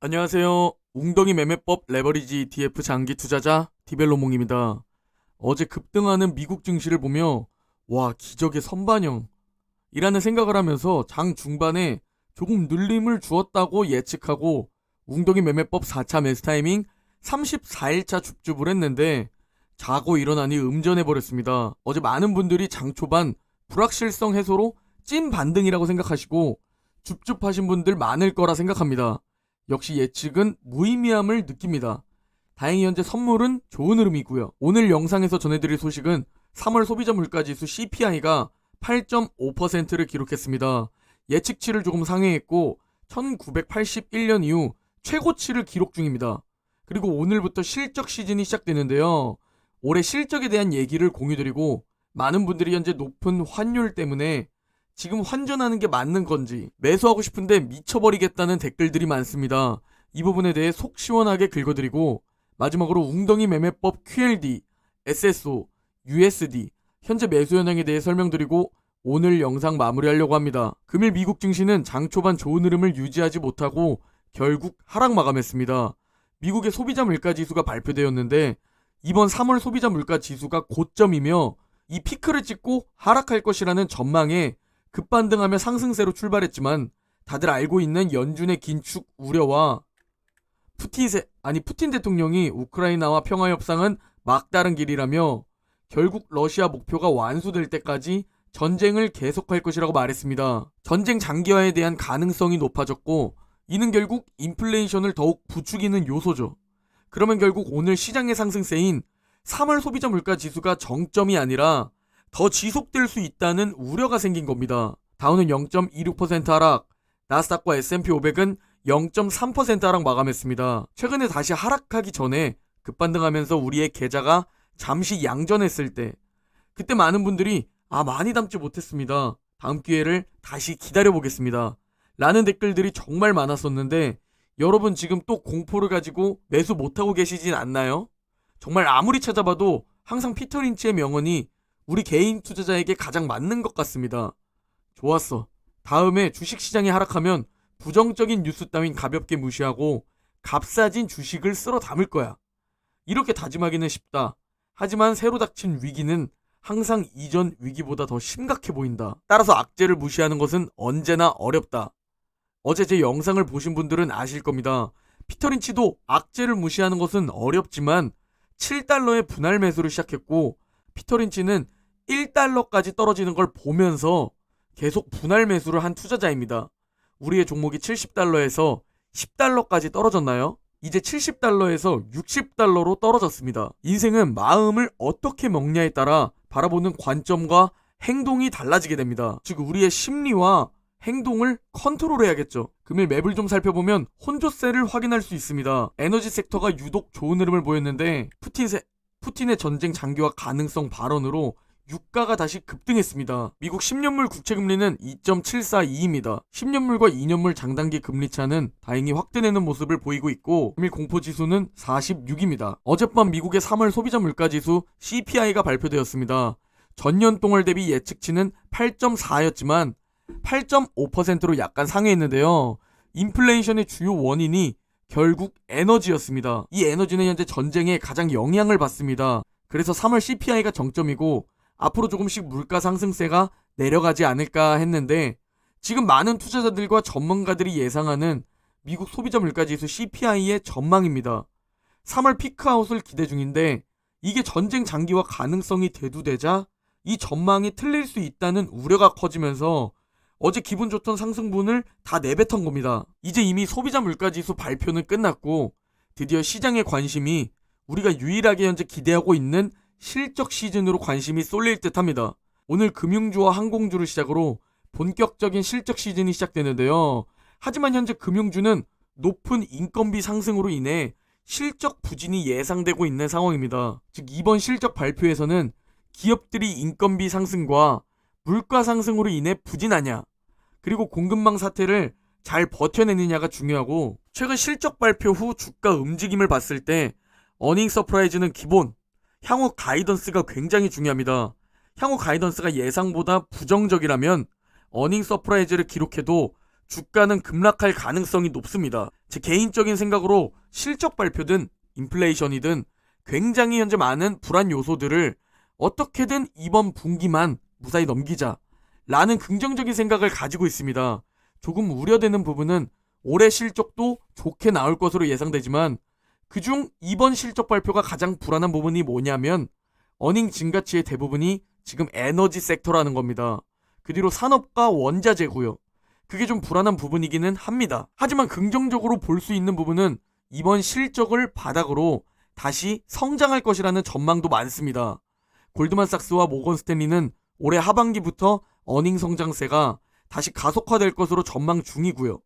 안녕하세요. 웅덩이 매매법 레버리지 ETF 장기 투자자 디벨로몽입니다. 어제 급등하는 미국 증시를 보며 와 기적의 선반영이라는 생각을 하면서 장 중반에 조금 눌림을 주었다고 예측하고 웅덩이 매매법 4차 매수 타이밍 34일차 줍줍을 했는데 자고 일어나니 음전해버렸습니다. 어제 많은 분들이 장 초반 불확실성 해소로 찐 반등이라고 생각하시고 줍줍하신 분들 많을 거라 생각합니다. 역시 예측은 무의미함을 느낍니다. 다행히 현재 선물은 좋은 흐름이고요. 오늘 영상에서 전해드릴 소식은 3월 소비자 물가지수 CPI가 8.5%를 기록했습니다. 예측치를 조금 상회했고 1981년 이후 최고치를 기록 중입니다. 그리고 오늘부터 실적 시즌이 시작되는데요. 올해 실적에 대한 얘기를 공유드리고 많은 분들이 현재 높은 환율 때문에 지금 환전하는 게 맞는 건지 매수하고 싶은데 미쳐버리겠다는 댓글들이 많습니다. 이 부분에 대해 속 시원하게 긁어드리고 마지막으로 웅덩이 매매법 QLD, SSO, USD 현재 매수 현황에 대해 설명드리고 오늘 영상 마무리하려고 합니다. 금일 미국 증시는 장 초반 좋은 흐름을 유지하지 못하고 결국 하락 마감했습니다. 미국의 소비자 물가 지수가 발표되었는데 이번 3월 소비자 물가 지수가 고점이며 이 피크를 찍고 하락할 것이라는 전망에 급반등하며 상승세로 출발했지만 다들 알고 있는 연준의 긴축 우려와 푸틴 대통령이 우크라이나와 평화협상은 막다른 길이라며 결국 러시아 목표가 완수될 때까지 전쟁을 계속할 것이라고 말했습니다. 전쟁 장기화에 대한 가능성이 높아졌고 이는 결국 인플레이션을 더욱 부추기는 요소죠. 그러면 결국 오늘 시장의 상승세인 3월 소비자 물가 지수가 정점이 아니라 더 지속될 수 있다는 우려가 생긴 겁니다. 다우는 0.26% 하락, 나스닥과 S&P 500은 0.3% 하락 마감했습니다. 최근에 다시 하락하기 전에 급반등하면서 우리의 계좌가 잠시 양전했을 때 그때 많은 분들이 많이 담지 못했습니다. 다음 기회를 다시 기다려보겠습니다. 라는 댓글들이 정말 많았었는데 여러분 지금 또 공포를 가지고 매수 못하고 계시진 않나요? 정말 아무리 찾아봐도 항상 피터 린치의 명언이 우리 개인 투자자에게 가장 맞는 것 같습니다. 좋았어. 다음에 주식시장이 하락하면 부정적인 뉴스 따윈 가볍게 무시하고 값싸진 주식을 쓸어 담을 거야. 이렇게 다짐하기는 쉽다. 하지만 새로 닥친 위기는 항상 이전 위기보다 더 심각해 보인다. 따라서 악재를 무시하는 것은 언제나 어렵다. 어제 제 영상을 보신 분들은 아실 겁니다. 피터 린치도 악재를 무시하는 것은 어렵지만 7달러의 분할 매수를 시작했고 피터 린치는 1달러까지 떨어지는 걸 보면서 계속 분할 매수를 한 투자자입니다. 우리의 종목이 70달러에서 10달러까지 떨어졌나요? 이제 70달러에서 60달러로 떨어졌습니다. 인생은 마음을 어떻게 먹냐에 따라 바라보는 관점과 행동이 달라지게 됩니다. 즉 우리의 심리와 행동을 컨트롤해야겠죠. 금일 맵을 좀 살펴보면 혼조세를 확인할 수 있습니다. 에너지 섹터가 유독 좋은 흐름을 보였는데 푸틴의 전쟁 장기화 가능성 발언으로 유가가 다시 급등했습니다. 미국 10년물 국채금리는 2.742입니다. 10년물과 2년물 장단기 금리차는 다행히 확대되는 모습을 보이고 있고 금일 공포지수는 46입니다. 어젯밤 미국의 3월 소비자 물가지수 CPI가 발표되었습니다. 전년 동월 대비 예측치는 8.4였지만 8.5%로 약간 상회했는데요. 인플레이션의 주요 원인이 결국 에너지였습니다. 이 에너지는 현재 전쟁에 가장 영향을 받습니다. 그래서 3월 CPI가 정점이고 앞으로 조금씩 물가 상승세가 내려가지 않을까 했는데 지금 많은 투자자들과 전문가들이 예상하는 미국 소비자 물가지수 CPI의 전망입니다. 3월 피크아웃을 기대 중인데 이게 전쟁 장기화 가능성이 대두되자 이 전망이 틀릴 수 있다는 우려가 커지면서 어제 기분 좋던 상승분을 다 내뱉은 겁니다. 이제 이미 소비자 물가지수 발표는 끝났고 드디어 시장의 관심이 우리가 유일하게 현재 기대하고 있는 실적 시즌으로 관심이 쏠릴 듯 합니다. 오늘 금융주와 항공주를 시작으로 본격적인 실적 시즌이 시작되는데요. 하지만 현재 금융주는 높은 인건비 상승으로 인해 실적 부진이 예상되고 있는 상황입니다. 즉 이번 실적 발표에서는 기업들이 인건비 상승과 물가 상승으로 인해 부진하냐 그리고 공급망 사태를 잘 버텨내느냐가 중요하고 최근 실적 발표 후 주가 움직임을 봤을 때 어닝 서프라이즈는 기본 향후 가이던스가 굉장히 중요합니다. 향후 가이던스가 예상보다 부정적이라면 어닝 서프라이즈를 기록해도 주가는 급락할 가능성이 높습니다. 제 개인적인 생각으로 실적 발표든 인플레이션이든 굉장히 현재 많은 불안 요소들을 어떻게든 이번 분기만 무사히 넘기자 라는 긍정적인 생각을 가지고 있습니다. 조금 우려되는 부분은 올해 실적도 좋게 나올 것으로 예상되지만 그중 이번 실적 발표가 가장 불안한 부분이 뭐냐면 어닝 증가치의 대부분이 지금 에너지 섹터라는 겁니다. 그 뒤로 산업과 원자재고요. 그게 좀 불안한 부분이기는 합니다. 하지만 긍정적으로 볼 수 있는 부분은 이번 실적을 바닥으로 다시 성장할 것이라는 전망도 많습니다. 골드만삭스와 모건 스탠리는 올해 하반기부터 어닝 성장세가 다시 가속화될 것으로 전망 중이고요.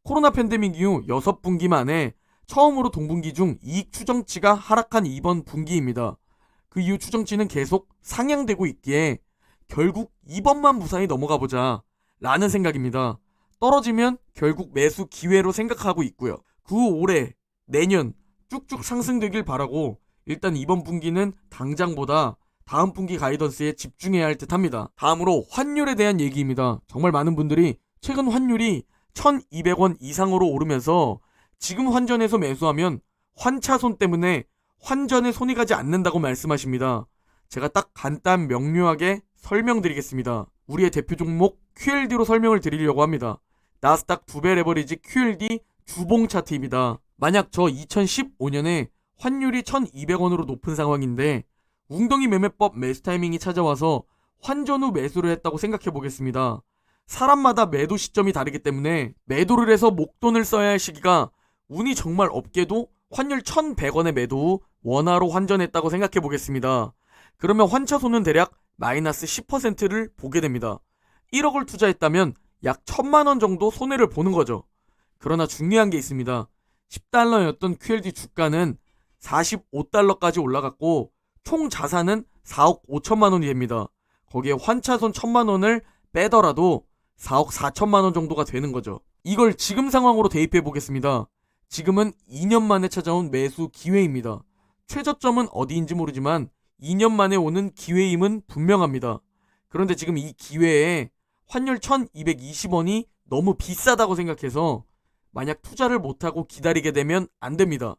코로나 팬데믹 이후 6분기 만에 처음으로 동분기 중 이익 추정치가 하락한 이번 분기입니다. 그 이후 추정치는 계속 상향되고 있기에 결국 이번만 무사히 넘어가보자 라는 생각입니다. 떨어지면 결국 매수 기회로 생각하고 있고요. 그 후 올해, 내년 쭉쭉 상승되길 바라고 일단 이번 분기는 당장보다 다음 분기 가이던스에 집중해야 할 듯합니다. 다음으로 환율에 대한 얘기입니다. 정말 많은 분들이 최근 환율이 1200원 이상으로 오르면서 지금 환전해서 매수하면 환차손 때문에 환전에 손이 가지 않는다고 말씀하십니다. 제가 딱 간단 명료하게 설명드리겠습니다. 우리의 대표 종목 QLD로 설명을 드리려고 합니다. 나스닥 2배 레버리지 QLD 주봉 차트입니다. 만약 저 2015년에 환율이 1200원으로 높은 상황인데 웅덩이 매매법 매수 타이밍이 찾아와서 환전 후 매수를 했다고 생각해 보겠습니다. 사람마다 매도 시점이 다르기 때문에 매도를 해서 목돈을 써야 할 시기가 운이 정말 없게도 환율 1100원에 매도 후 원화로 환전했다고 생각해 보겠습니다. 그러면 환차손은 대략 마이너스 10%를 보게 됩니다. 1억을 투자했다면 약 1000만원 정도 손해를 보는 거죠. 그러나 중요한 게 있습니다. 10달러였던 QLD 주가는 45달러까지 올라갔고 총 자산은 4억 5천만원이 됩니다. 거기에 환차손 1000만원을 빼더라도 4억 4천만원 정도가 되는 거죠. 이걸 지금 상황으로 대입해 보겠습니다. 지금은 2년 만에 찾아온 매수 기회입니다. 최저점은 어디인지 모르지만 2년 만에 오는 기회임은 분명합니다. 그런데 지금 이 기회에 환율 1220원이 너무 비싸다고 생각해서 만약 투자를 못하고 기다리게 되면 안 됩니다.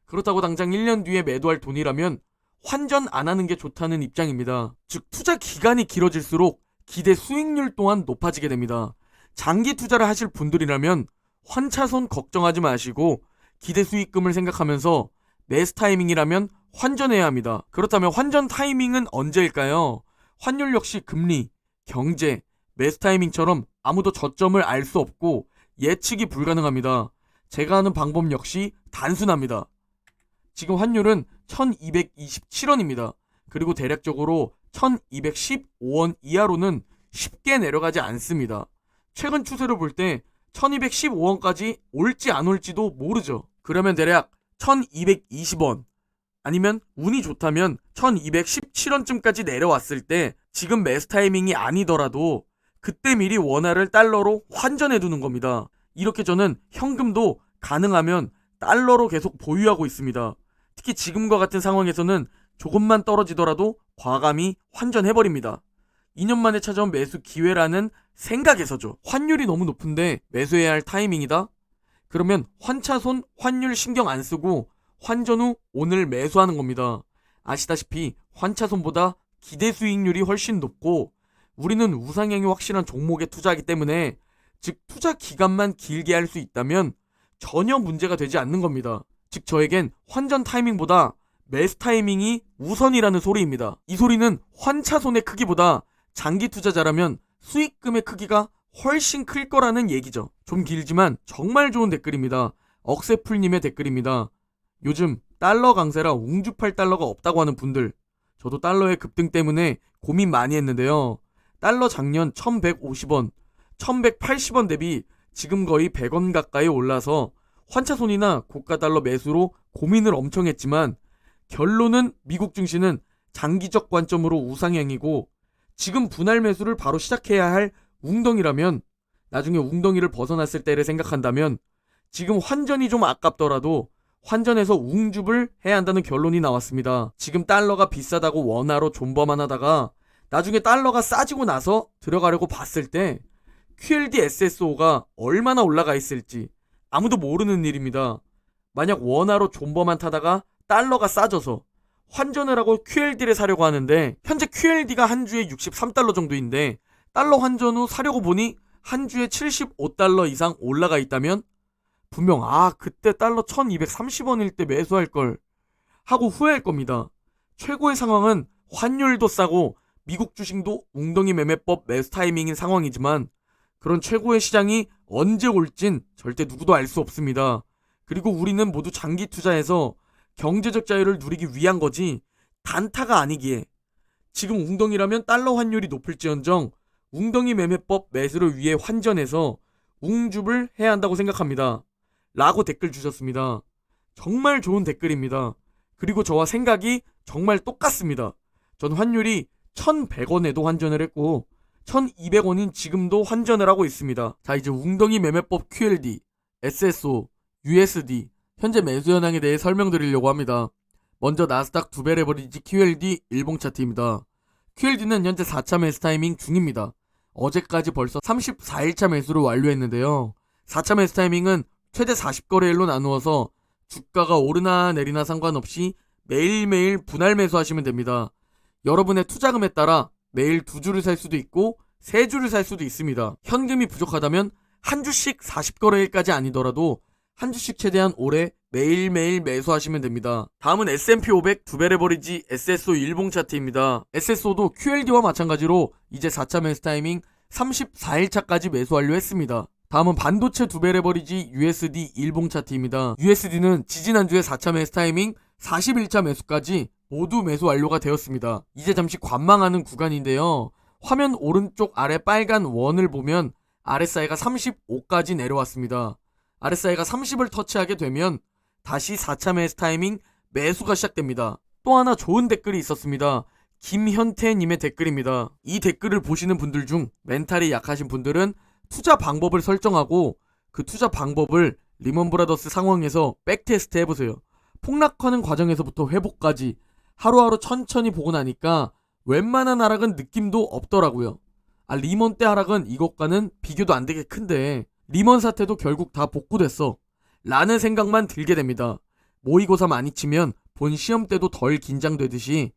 그렇다고 당장 1년 뒤에 매도할 돈이라면 환전 안 하는 게 좋다는 입장입니다. 즉 투자 기간이 길어질수록 기대 수익률 또한 높아지게 됩니다. 장기 투자를 하실 분들이라면 환차손 걱정하지 마시고 기대 수익금을 생각하면서 매수 타이밍이라면 환전해야 합니다. 그렇다면 환전 타이밍은 언제일까요? 환율 역시 금리, 경제, 매수 타이밍처럼 아무도 저점을 알 수 없고 예측이 불가능합니다. 제가 하는 방법 역시 단순합니다. 지금 환율은 1227원입니다. 그리고 대략적으로 1215원 이하로는 쉽게 내려가지 않습니다. 최근 추세를 볼 때 1215원까지 올지 안 올지도 모르죠. 그러면 대략 1220원 아니면 운이 좋다면 1217원쯤까지 내려왔을 때 지금 매수 타이밍이 아니더라도 그때 미리 원화를 달러로 환전해 두는 겁니다. 이렇게 저는 현금도 가능하면 달러로 계속 보유하고 있습니다. 특히 지금과 같은 상황에서는 조금만 떨어지더라도 과감히 환전해버립니다. 2년 만에 찾아온 매수 기회라는 생각에서죠. 환율이 너무 높은데 매수해야 할 타이밍이다? 그러면 환차손 환율 신경 안 쓰고 환전 후 오늘 매수하는 겁니다. 아시다시피 환차손보다 기대 수익률이 훨씬 높고 우리는 우상향이 확실한 종목에 투자하기 때문에 즉 투자 기간만 길게 할 수 있다면 전혀 문제가 되지 않는 겁니다. 즉 저에겐 환전 타이밍보다 매수 타이밍이 우선이라는 소리입니다. 이 소리는 환차손의 크기보다 장기 투자자라면 수익금의 크기가 훨씬 클 거라는 얘기죠. 좀 길지만 정말 좋은 댓글입니다. 억세풀님의 댓글입니다. 요즘 달러 강세라 웅주팔 달러가 없다고 하는 분들, 저도 달러의 급등 때문에 고민 많이 했는데요. 달러 작년 1150원, 1180원 대비 지금 거의 100원 가까이 올라서 환차손이나 고가 달러 매수로 고민을 엄청 했지만 결론은 미국 증시는 장기적 관점으로 우상향이고 지금 분할 매수를 바로 시작해야 할 웅덩이라면 나중에 웅덩이를 벗어났을 때를 생각한다면 지금 환전이 좀 아깝더라도 환전해서 웅줍을 해야 한다는 결론이 나왔습니다. 지금 달러가 비싸다고 원화로 존버만 하다가 나중에 달러가 싸지고 나서 들어가려고 봤을 때 QLD SSO가 얼마나 올라가 있을지 아무도 모르는 일입니다. 만약 원화로 존버만 타다가 달러가 싸져서 환전을 하고 QLD를 사려고 하는데 현재 QLD가 한 주에 63달러 정도인데 달러 환전 후 사려고 보니 한 주에 75달러 이상 올라가 있다면 분명 그때 달러 1230원일 때 매수할 걸 하고 후회할 겁니다. 최고의 상황은 환율도 싸고 미국 주식도 웅덩이 매매법 매수 타이밍인 상황이지만 그런 최고의 시장이 언제 올진 절대 누구도 알 수 없습니다. 그리고 우리는 모두 장기 투자해서 경제적 자유를 누리기 위한 거지 단타가 아니기에 지금 웅덩이라면 달러 환율이 높을지언정 웅덩이 매매법 매수를 위해 환전해서 웅줍을 해야 한다고 생각합니다. 라고 댓글 주셨습니다. 정말 좋은 댓글입니다. 그리고 저와 생각이 정말 똑같습니다. 전 환율이 1100원에도 환전을 했고 1200원인 지금도 환전을 하고 있습니다. 자, 이제 웅덩이 매매법 QLD, SSO, USD 현재 매수 현황에 대해 설명드리려고 합니다. 먼저 나스닥 두배 레버리지 QLD 일봉 차트입니다. QLD는 현재 4차 매수 타이밍 중입니다. 어제까지 벌써 34일차 매수를 완료했는데요. 4차 매수 타이밍은 최대 40거래일로 나누어서 주가가 오르나 내리나 상관없이 매일매일 분할 매수하시면 됩니다. 여러분의 투자금에 따라 매일 2주를 살 수도 있고 3주를 살 수도 있습니다. 현금이 부족하다면 한 주씩 40거래일까지 아니더라도 한 주씩 최대한 오래 매일매일 매수하시면 됩니다. 다음은 S&P 500 두배 레버리지 SSO 일봉 차트입니다. SSO도 QLD와 마찬가지로 이제 4차 매수 타이밍 34일차까지 매수 완료했습니다. 다음은 반도체 두배 레버리지 USD 일봉 차트입니다. USD는 지지난주에 4차 매수 타이밍 41차 매수까지 모두 매수 완료가 되었습니다. 이제 잠시 관망하는 구간인데요. 화면 오른쪽 아래 빨간 원을 보면 RSI가 35까지 내려왔습니다. RSI가 30을 터치하게 되면 다시 4차 매수 타이밍 매수가 시작됩니다. 또 하나 좋은 댓글이 있었습니다. 김현태님의 댓글입니다. 이 댓글을 보시는 분들 중 멘탈이 약하신 분들은 투자 방법을 설정하고 그 투자 방법을 리먼 브라더스 상황에서 백테스트 해보세요. 폭락하는 과정에서부터 회복까지 하루하루 천천히 보고 나니까 웬만한 하락은 느낌도 없더라고요. 리먼 때 하락은 이것과는 비교도 안 되게 큰데 리먼 사태도 결국 다 복구됐어 라는 생각만 들게 됩니다. 모의고사 많이 치면 본 시험 때도 덜 긴장되듯이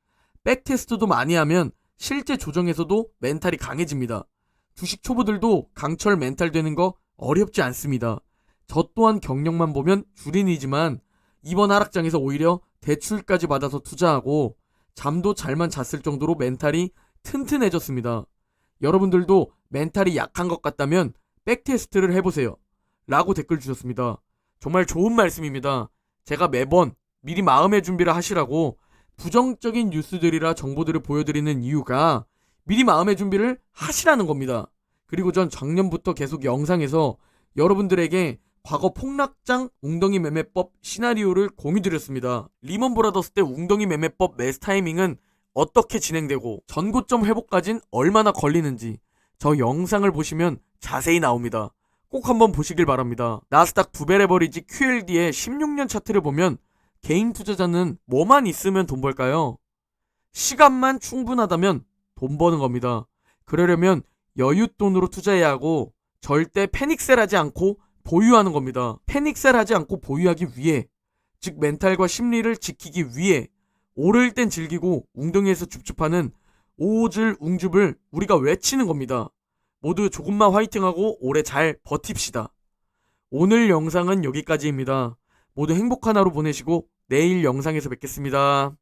백테스트도 많이 하면 실제 조정에서도 멘탈이 강해집니다. 주식 초보들도 강철 멘탈 되는 거 어렵지 않습니다. 저 또한 경력만 보면 주린이지만 이번 하락장에서 오히려 대출까지 받아서 투자하고 잠도 잘만 잤을 정도로 멘탈이 튼튼해졌습니다. 여러분들도 멘탈이 약한 것 같다면 백테스트를 해보세요. 라고 댓글 주셨습니다. 정말 좋은 말씀입니다. 제가 매번 미리 마음의 준비를 하시라고 부정적인 뉴스들이라 정보들을 보여드리는 이유가 미리 마음의 준비를 하시라는 겁니다. 그리고 전 작년부터 계속 영상에서 여러분들에게 과거 폭락장 웅덩이 매매법 시나리오를 공유드렸습니다. 리먼 브라더스 때 웅덩이 매매법 매수 타이밍은 어떻게 진행되고 전고점 회복까진 얼마나 걸리는지 저 영상을 보시면 자세히 나옵니다. 꼭 한번 보시길 바랍니다. 나스닥 두배 레버리지 QLD의 16년 차트를 보면 개인 투자자는 뭐만 있으면 돈 벌까요? 시간만 충분하다면 돈 버는 겁니다. 그러려면 여윳돈으로 투자해야 하고 절대 패닉셀하지 않고 보유하는 겁니다. 패닉셀하지 않고 보유하기 위해, 즉 멘탈과 심리를 지키기 위해 오를 땐 즐기고 웅덩이에서 줍줍하는 오질 웅줍을 우리가 외치는 겁니다. 모두 조금만 화이팅하고 오래 잘 버팁시다. 오늘 영상은 여기까지입니다. 모두 행복한 하루 보내시고 내일 영상에서 뵙겠습니다.